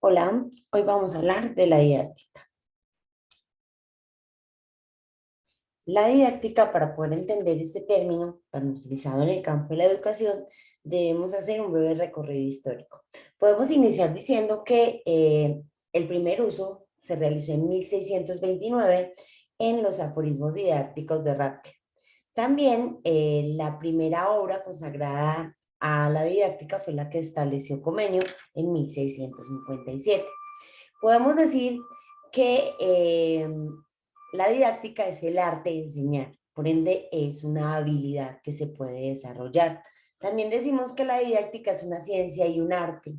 Hola, hoy vamos a hablar de la didáctica. La didáctica, para poder entender este término tan utilizado en el campo de la educación, debemos hacer un breve recorrido histórico. Podemos iniciar diciendo que el primer uso se realizó en 1629 en los aforismos didácticos de Radke. También la primera obra consagrada a la didáctica fue la que estableció Comenio en 1657. Podemos decir que la didáctica es el arte de enseñar, por ende es una habilidad que se puede desarrollar. También decimos que la didáctica es una ciencia y un arte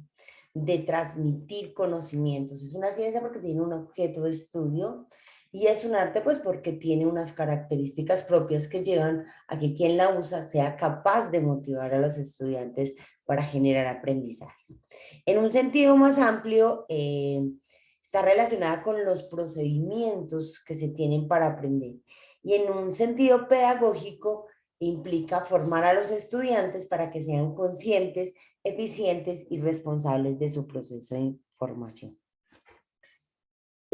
de transmitir conocimientos. Es una ciencia porque tiene un objeto de estudio y es un arte pues porque tiene unas características propias que llevan a que quien la usa sea capaz de motivar a los estudiantes para generar aprendizaje. En un sentido más amplio, está relacionada con los procedimientos que se tienen para aprender. Y en un sentido pedagógico, implica formar a los estudiantes para que sean conscientes, eficientes y responsables de su proceso de formación.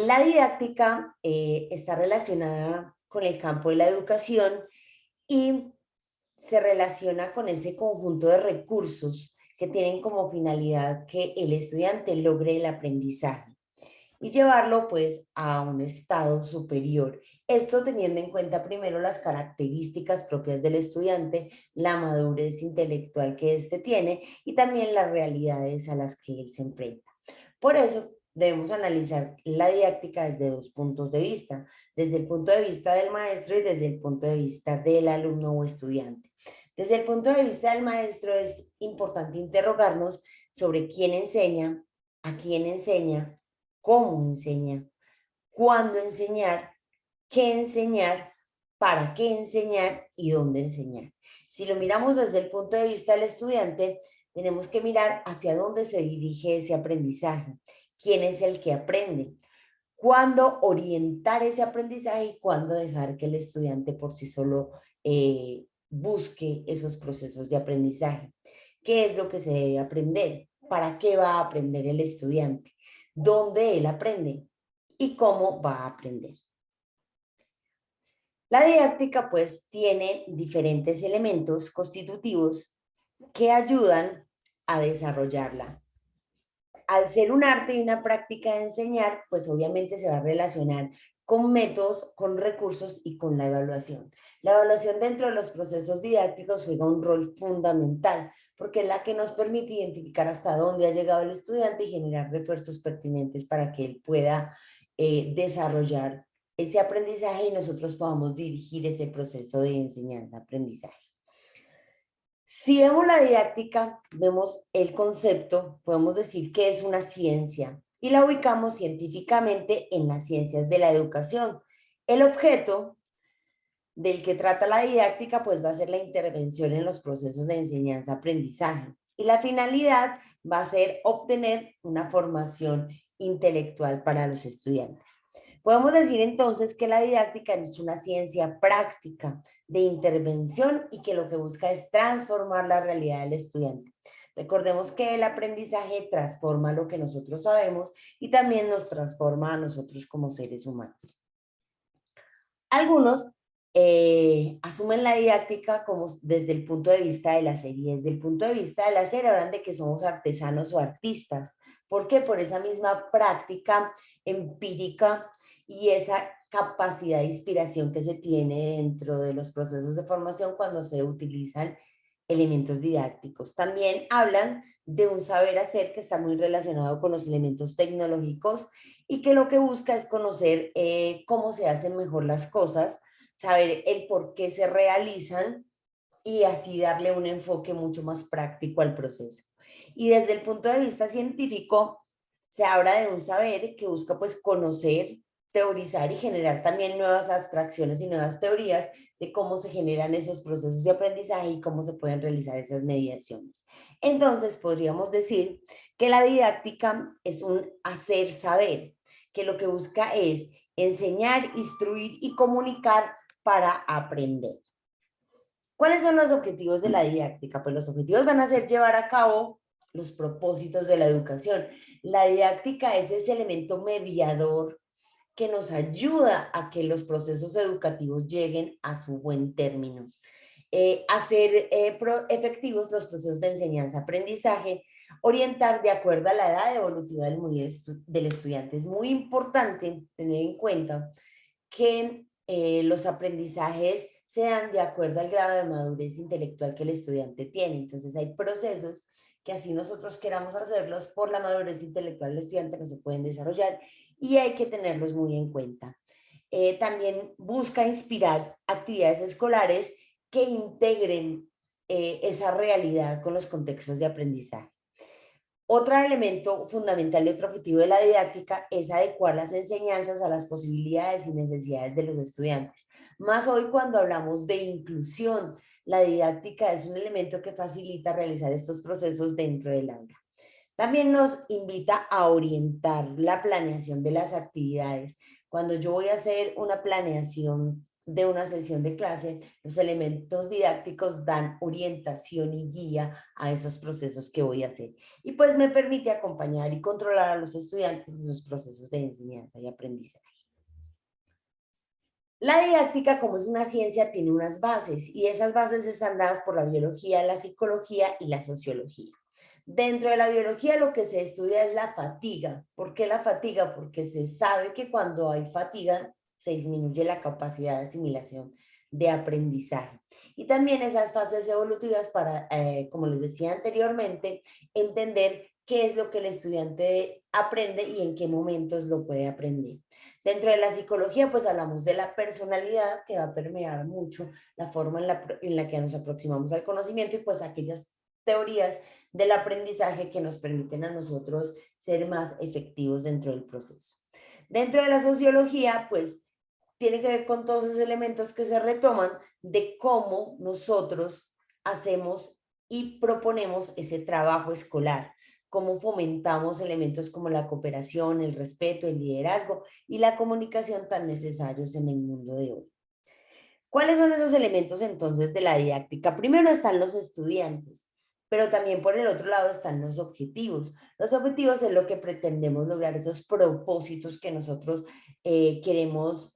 La didáctica está relacionada con el campo de la educación y se relaciona con ese conjunto de recursos que tienen como finalidad que el estudiante logre el aprendizaje y llevarlo pues a un estado superior. Esto teniendo en cuenta primero las características propias del estudiante, la madurez intelectual que éste tiene y también las realidades a las que él se enfrenta. Por eso debemos analizar la didáctica desde dos puntos de vista, desde el punto de vista del maestro y desde el punto de vista del alumno o estudiante. Desde el punto de vista del maestro es importante interrogarnos sobre quién enseña, a quién enseña, cómo enseña, cuándo enseñar, qué enseñar, para qué enseñar y dónde enseñar. Si lo miramos desde el punto de vista del estudiante, tenemos que mirar hacia dónde se dirige ese aprendizaje, quién es el que aprende, cuándo orientar ese aprendizaje y cuándo dejar que el estudiante por sí solo busque esos procesos de aprendizaje. ¿Qué es lo que se debe aprender? ¿Para qué va a aprender el estudiante? ¿Dónde él aprende? ¿Y cómo va a aprender? La didáctica pues tiene diferentes elementos constitutivos que ayudan a desarrollarla. Al ser un arte y una práctica de enseñar, pues obviamente se va a relacionar con métodos, con recursos y con la evaluación. La evaluación dentro de los procesos didácticos juega un rol fundamental porque es la que nos permite identificar hasta dónde ha llegado el estudiante y generar refuerzos pertinentes para que él pueda desarrollar ese aprendizaje y nosotros podamos dirigir ese proceso de enseñanza-aprendizaje. Si vemos la didáctica, vemos el concepto, podemos decir que es una ciencia y la ubicamos científicamente en las ciencias de la educación. El objeto del que trata la didáctica pues va a ser la intervención en los procesos de enseñanza-aprendizaje y la finalidad va a ser obtener una formación intelectual para los estudiantes. Podemos decir entonces que la didáctica es una ciencia práctica de intervención y que lo que busca es transformar la realidad del estudiante. Recordemos que el aprendizaje transforma lo que nosotros sabemos y también nos transforma a nosotros como seres humanos. Algunos asumen la didáctica como desde el punto de vista de la serie. Desde el punto de vista de la serie hablan de que somos artesanos o artistas. ¿Por qué? Por esa misma práctica empírica y esa capacidad de inspiración que se tiene dentro de los procesos de formación cuando se utilizan elementos didácticos. También hablan de un saber hacer que está muy relacionado con los elementos tecnológicos y que lo que busca es conocer cómo se hacen mejor las cosas, saber el por qué se realizan y así darle un enfoque mucho más práctico al proceso. Y desde el punto de vista científico, se habla de un saber que busca pues conocer, teorizar y generar también nuevas abstracciones y nuevas teorías de cómo se generan esos procesos de aprendizaje y cómo se pueden realizar esas mediaciones. Entonces, podríamos decir que la didáctica es un hacer saber, que lo que busca es enseñar, instruir y comunicar para aprender. ¿Cuáles son los objetivos de la didáctica? Pues los objetivos van a ser llevar a cabo los propósitos de la educación. La didáctica es ese elemento mediador que nos ayuda a que los procesos educativos lleguen a su buen término. Hacer efectivos los procesos de enseñanza-aprendizaje, orientar de acuerdo a la edad evolutiva del estudiante. Es muy importante tener en cuenta que los aprendizajes sean de acuerdo al grado de madurez intelectual que el estudiante tiene. Entonces hay procesos que así nosotros queramos hacerlos por la madurez intelectual del estudiante no se pueden desarrollar y hay que tenerlos muy en cuenta. También busca inspirar actividades escolares que integren esa realidad con los contextos de aprendizaje. Otro elemento fundamental y otro objetivo de la didáctica es adecuar las enseñanzas a las posibilidades y necesidades de los estudiantes. Más hoy cuando hablamos de inclusión, la didáctica es un elemento que facilita realizar estos procesos dentro del aula. También nos invita a orientar la planeación de las actividades. Cuando yo voy a hacer una planeación de una sesión de clase, los elementos didácticos dan orientación y guía a esos procesos que voy a hacer. Y pues me permite acompañar y controlar a los estudiantes en sus procesos de enseñanza y aprendizaje. La didáctica, como es una ciencia, tiene unas bases y esas bases están dadas por la biología, la psicología y la sociología. Dentro de la biología lo que se estudia es la fatiga. ¿Por qué la fatiga? Porque se sabe que cuando hay fatiga se disminuye la capacidad de asimilación de aprendizaje. Y también esas fases evolutivas para, como les decía anteriormente, entender qué es lo que el estudiante aprende y en qué momentos lo puede aprender. Dentro de la psicología, pues hablamos de la personalidad que va a permear mucho la forma en la que nos aproximamos al conocimiento y pues aquellas teorías del aprendizaje que nos permiten a nosotros ser más efectivos dentro del proceso. Dentro de la sociología, pues tiene que ver con todos esos elementos que se retoman de cómo nosotros hacemos y proponemos ese trabajo escolar, cómo fomentamos elementos como la cooperación, el respeto, el liderazgo y la comunicación tan necesarios en el mundo de hoy. ¿Cuáles son esos elementos entonces de la didáctica? Primero están los estudiantes, pero también por el otro lado están los objetivos. Los objetivos es lo que pretendemos lograr, esos propósitos que nosotros queremos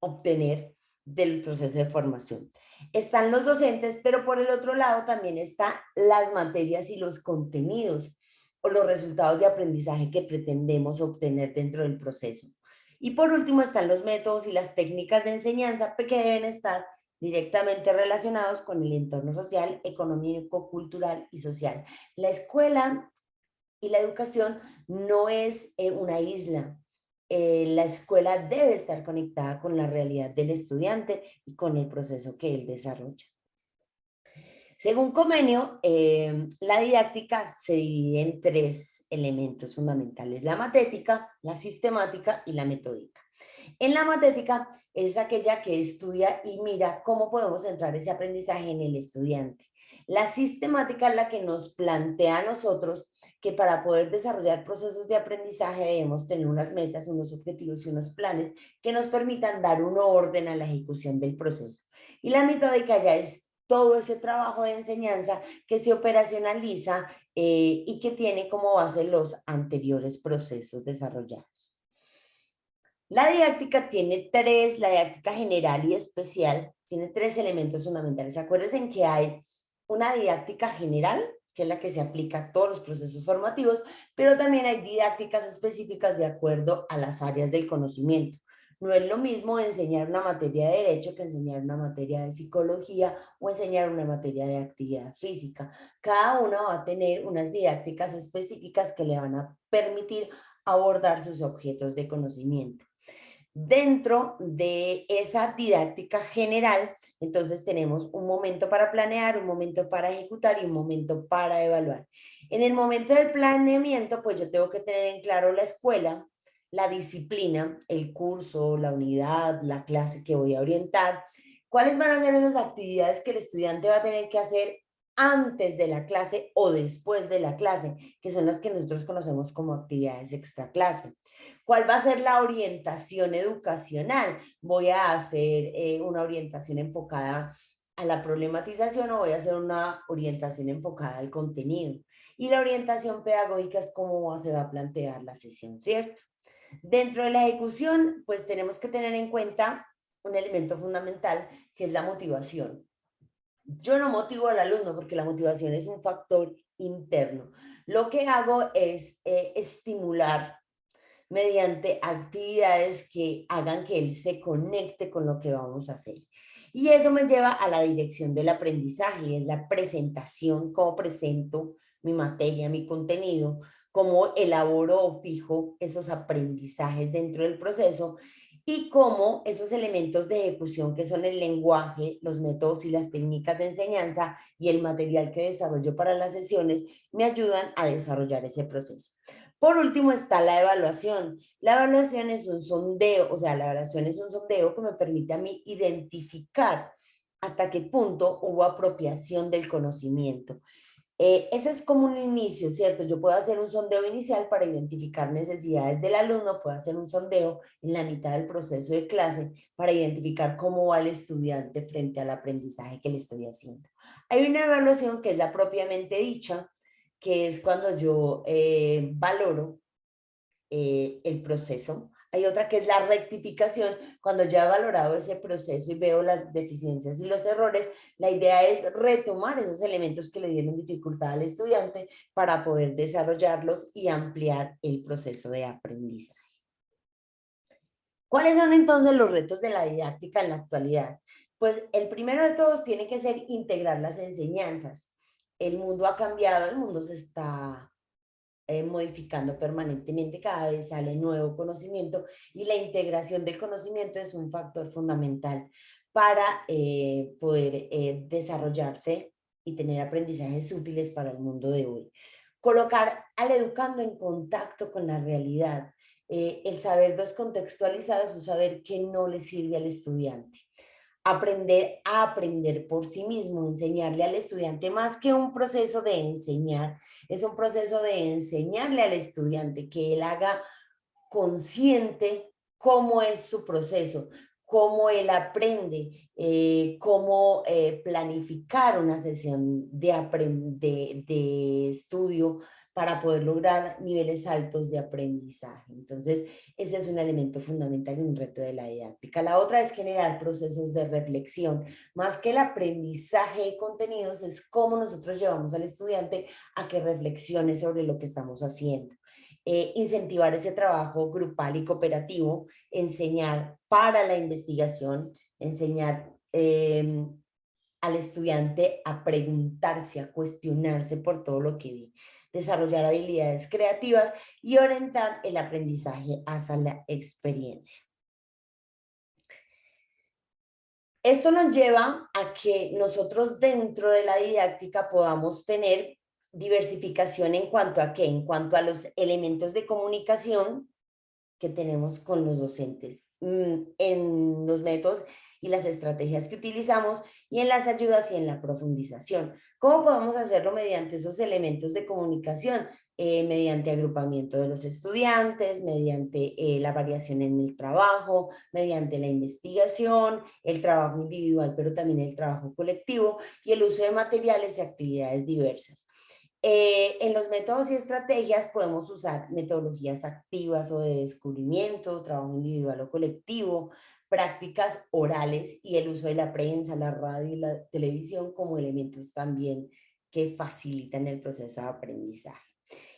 obtener del proceso de formación. Están los docentes, pero por el otro lado también están las materias y los contenidos o los resultados de aprendizaje que pretendemos obtener dentro del proceso. Y por último están los métodos y las técnicas de enseñanza que deben estar directamente relacionados con el entorno social, económico, cultural y social. La escuela y la educación no es una isla. La escuela debe estar conectada con la realidad del estudiante y con el proceso que él desarrolla. Según Comenio, la didáctica se divide en tres elementos fundamentales: la matética, la sistemática y la metódica. En la matética es aquella que estudia y mira cómo podemos centrar ese aprendizaje en el estudiante. La sistemática es la que nos plantea a nosotros que para poder desarrollar procesos de aprendizaje debemos tener unas metas, unos objetivos y unos planes que nos permitan dar un orden a la ejecución del proceso. Y la metódica ya es todo ese trabajo de enseñanza que se operacionaliza y que tiene como base los anteriores procesos desarrollados. La didáctica tiene tres, la didáctica general y especial, tiene tres elementos fundamentales. Acuérdense que hay una didáctica general, que es la que se aplica a todos los procesos formativos, pero también hay didácticas específicas de acuerdo a las áreas del conocimiento. No es lo mismo enseñar una materia de derecho que enseñar una materia de psicología o enseñar una materia de actividad física. Cada una va a tener unas didácticas específicas que le van a permitir abordar sus objetos de conocimiento. Dentro de esa didáctica general, entonces tenemos un momento para planear, un momento para ejecutar y un momento para evaluar. En el momento del planeamiento, pues yo tengo que tener en claro la escuela, la disciplina, el curso, la unidad, la clase que voy a orientar, cuáles van a ser esas actividades que el estudiante va a tener que hacer antes de la clase o después de la clase, que son las que nosotros conocemos como actividades extra clase. ¿Cuál va a ser la orientación educacional? Voy a hacer una orientación enfocada a la problematización o voy a hacer una orientación enfocada al contenido. Y la orientación pedagógica es cómo se va a plantear la sesión, ¿cierto? Dentro de la ejecución, pues tenemos que tener en cuenta un elemento fundamental que es la motivación. Yo no motivo al alumno porque la motivación es un factor interno. Lo que hago es estimular mediante actividades que hagan que él se conecte con lo que vamos a hacer. Y eso me lleva a la dirección del aprendizaje, es la presentación, cómo presento mi materia, mi contenido, cómo elaboro o fijo esos aprendizajes dentro del proceso y cómo esos elementos de ejecución que son el lenguaje, los métodos y las técnicas de enseñanza y el material que desarrollo para las sesiones me ayudan a desarrollar ese proceso. Por último está la evaluación. La evaluación es un sondeo, o sea, la evaluación es un sondeo que me permite a mí identificar hasta qué punto hubo apropiación del conocimiento. Ese es como un inicio, ¿cierto? Yo puedo hacer un sondeo inicial para identificar necesidades del alumno, puedo hacer un sondeo en la mitad del proceso de clase para identificar cómo va el estudiante frente al aprendizaje que le estoy haciendo. Hay una evaluación que es la propiamente dicha, que es cuando yo valoro el proceso. Hay otra que es la rectificación. Cuando ya he valorado ese proceso y veo las deficiencias y los errores, la idea es retomar esos elementos que le dieron dificultad al estudiante para poder desarrollarlos y ampliar el proceso de aprendizaje. ¿Cuáles son entonces los retos de la didáctica en la actualidad? Pues el primero de todos tiene que ser integrar las enseñanzas. El mundo ha cambiado, el mundo se está modificando permanentemente, cada vez sale nuevo conocimiento y la integración del conocimiento es un factor fundamental para poder desarrollarse y tener aprendizajes útiles para el mundo de hoy. Colocar al educando en contacto con la realidad. El saber descontextualizado es un saber que no le sirve al estudiante. Aprender a aprender por sí mismo, enseñarle al estudiante más que un proceso de enseñar, es un proceso de enseñarle al estudiante que él haga consciente cómo es su proceso, cómo él aprende, cómo planificar una sesión de estudio para poder lograr niveles altos de aprendizaje. Entonces, ese es un elemento fundamental y un reto de la didáctica. La otra es generar procesos de reflexión. Más que el aprendizaje de contenidos, es cómo nosotros llevamos al estudiante a que reflexione sobre lo que estamos haciendo. Incentivar ese trabajo grupal y cooperativo, enseñar para la investigación, enseñar al estudiante a preguntarse, a cuestionarse por todo lo que vi, desarrollar habilidades creativas y orientar el aprendizaje hacia la experiencia. Esto nos lleva a que nosotros dentro de la didáctica podamos tener diversificación en cuanto a qué, en cuanto a los elementos de comunicación que tenemos con los docentes, en los métodos y las estrategias que utilizamos y en las ayudas y en la profundización. ¿Cómo podemos hacerlo mediante esos elementos de comunicación? Mediante agrupamiento de los estudiantes, mediante la variación en el trabajo, mediante la investigación, el trabajo individual, pero también el trabajo colectivo y el uso de materiales y actividades diversas. En los métodos y estrategias podemos usar metodologías activas o de descubrimiento, trabajo individual o colectivo, prácticas orales y el uso de la prensa, la radio y la televisión como elementos también que facilitan el proceso de aprendizaje.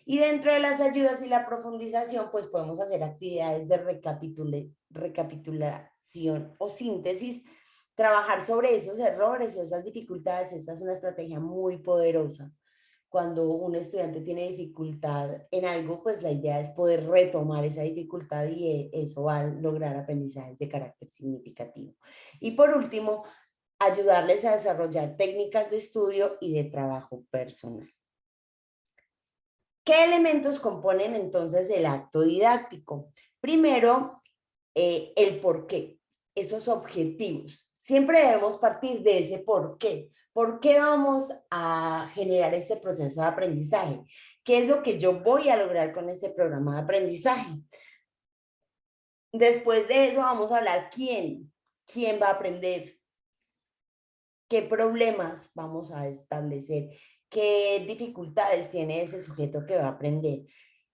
Y dentro de las ayudas y la profundización, pues podemos hacer actividades de recapitulación o síntesis, trabajar sobre esos errores o esas dificultades. Esta es una estrategia muy poderosa. Cuando un estudiante tiene dificultad en algo, pues la idea es poder retomar esa dificultad y eso va a lograr aprendizajes de carácter significativo. Y por último, ayudarles a desarrollar técnicas de estudio y de trabajo personal. ¿Qué elementos componen entonces el acto didáctico? Primero, el por qué, esos objetivos. Siempre debemos partir de ese por qué. ¿Por qué vamos a generar este proceso de aprendizaje? ¿Qué es lo que yo voy a lograr con este programa de aprendizaje? Después de eso vamos a hablar quién va a aprender, qué problemas vamos a establecer, qué dificultades tiene ese sujeto que va a aprender.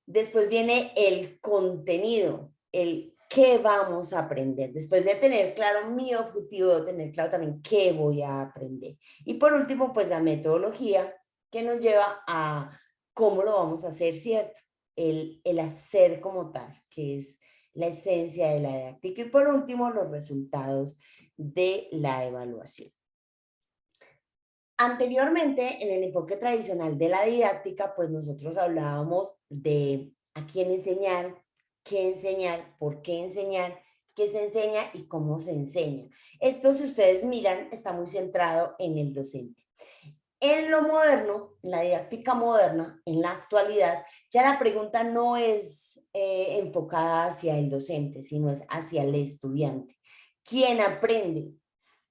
Después viene el contenido, el qué vamos a aprender. Después de tener claro mi objetivo, de tener claro también qué voy a aprender. Y por último, pues la metodología que nos lleva a cómo lo vamos a hacer, ¿cierto? El hacer como tal, que es la esencia de la didáctica. Y por último, los resultados de la evaluación. Anteriormente, en el enfoque tradicional de la didáctica, pues nosotros hablábamos de a quién enseñar, por qué se enseña y cómo se enseña. Esto, si ustedes miran, está muy centrado en el docente. En lo moderno, en la didáctica moderna, en la actualidad, ya la pregunta no es enfocada hacia el docente, sino es hacia el estudiante. ¿Quién aprende?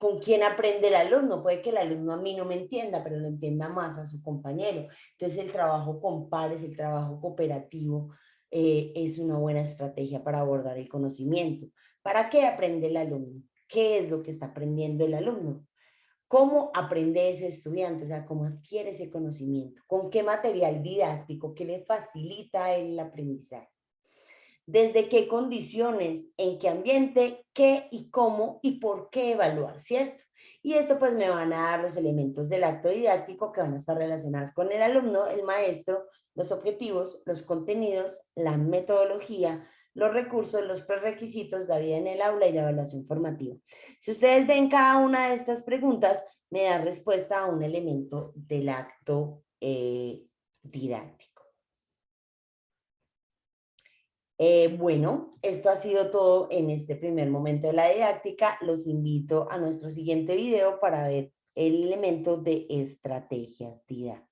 ¿Con quién aprende el alumno? Puede que el alumno a mí no me entienda, pero lo entienda más a su compañero. Entonces el trabajo con pares, el trabajo cooperativo es una buena estrategia para abordar el conocimiento. ¿Para qué aprende el alumno? ¿Qué es lo que está aprendiendo el alumno? ¿Cómo aprende ese estudiante? O sea, ¿cómo adquiere ese conocimiento? ¿Con qué material didáctico que le facilita el aprendizaje? ¿Desde qué condiciones, en qué ambiente, qué y cómo y por qué evaluar, ¿cierto? Y esto pues me van a dar los elementos del acto didáctico que van a estar relacionados con el alumno, el maestro, los objetivos, los contenidos, la metodología, los recursos, los prerequisitos, la vida en el aula y la evaluación formativa. Si ustedes ven cada una de estas preguntas, me da respuesta a un elemento del acto didáctico. Bueno, esto ha sido todo en este primer momento de la didáctica. Los invito a nuestro siguiente video para ver el elemento de estrategias didácticas.